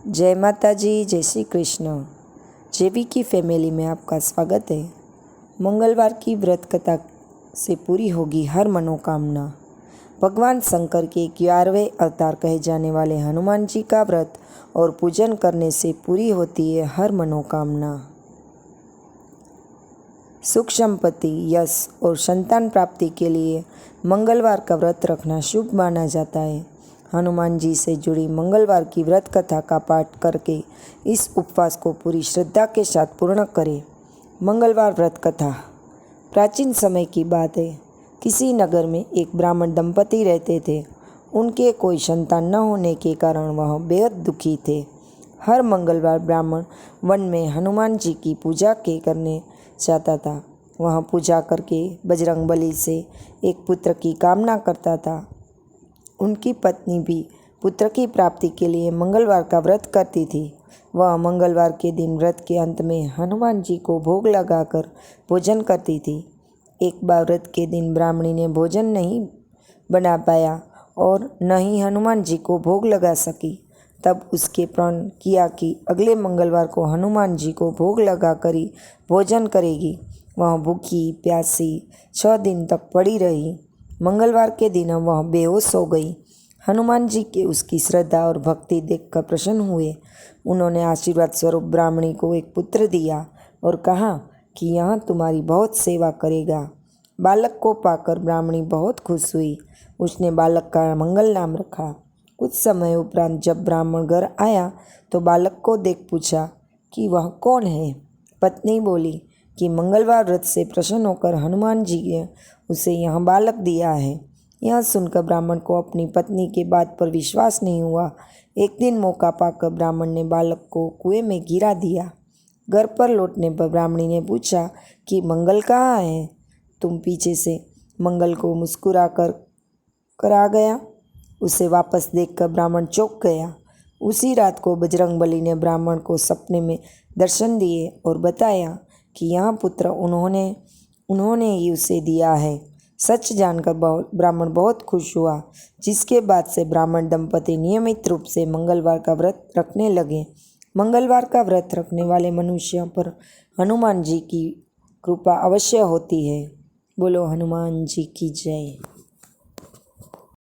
जय माता जी, जय श्री कृष्ण। जेवी की फैमिली में आपका स्वागत है। मंगलवार की व्रत कथा से पूरी होगी हर मनोकामना। भगवान शंकर के 11वें अवतार कहे जाने वाले हनुमान जी का व्रत और पूजन करने से पूरी होती है हर मनोकामना। सुख, संपत्ति, यश और संतान प्राप्ति के लिए मंगलवार का व्रत रखना शुभ माना जाता है। हनुमान जी से जुड़ी मंगलवार की व्रत कथा का पाठ करके इस उपवास को पूरी श्रद्धा के साथ पूर्ण करें। मंगलवार व्रत कथा प्राचीन समय की बात है। किसी नगर में एक ब्राह्मण दंपति रहते थे। उनके कोई संतान न होने के कारण वह बेहद दुखी थे। हर मंगलवार ब्राह्मण वन में हनुमान जी की पूजा के करने जाता था। वह पूजा करके बजरंगबली से एक पुत्र की कामना करता था। उनकी पत्नी भी पुत्र की प्राप्ति के लिए मंगलवार का व्रत करती थी। वह मंगलवार के दिन व्रत के अंत में हनुमान जी को भोग लगाकर भोजन करती थी। एक बार व्रत के दिन ब्राह्मणी ने भोजन नहीं बना पाया और न ही हनुमान जी को भोग लगा सकी। तब उसके प्रण किया कि अगले मंगलवार को हनुमान जी को भोग लगा कर ही भोजन करेगी। वह भूखी प्यासी 6 दिन तक पड़ी रही। मंगलवार के दिन वह बेहोश हो गई। हनुमान जी के उसकी श्रद्धा और भक्ति देखकर प्रसन्न हुए। उन्होंने आशीर्वाद स्वरूप ब्राह्मणी को एक पुत्र दिया और कहा कि यह तुम्हारी बहुत सेवा करेगा। बालक को पाकर ब्राह्मणी बहुत खुश हुई। उसने बालक का मंगल नाम रखा। कुछ समय उपरांत जब ब्राह्मण घर आया तो बालक को देख पूछा कि वह कौन है। पत्नी बोली कि मंगलवार व्रत से प्रसन्न होकर हनुमान जी ने उसे यह बालक दिया है। यह सुनकर ब्राह्मण को अपनी पत्नी के बात पर विश्वास नहीं हुआ। एक दिन मौका पाकर ब्राह्मण ने बालक को कुएं में गिरा दिया। घर पर लौटने पर ब्राह्मणी ने पूछा कि मंगल कहाँ है। तुम पीछे से मंगल को मुस्कुरा कर आ गया। उसे वापस देखकर ब्राह्मण चौंक गया। उसी रात को बजरंगबली ने ब्राह्मण को सपने में दर्शन दिए और बताया कि यह पुत्र उन्होंने ही उसे दिया है। सच जानकर ब्राह्मण बहुत खुश हुआ, जिसके बाद से ब्राह्मण दंपति नियमित रूप से मंगलवार का व्रत रखने लगे। मंगलवार का व्रत रखने वाले मनुष्यों पर हनुमान जी की कृपा अवश्य होती है। बोलो हनुमान जी की जय।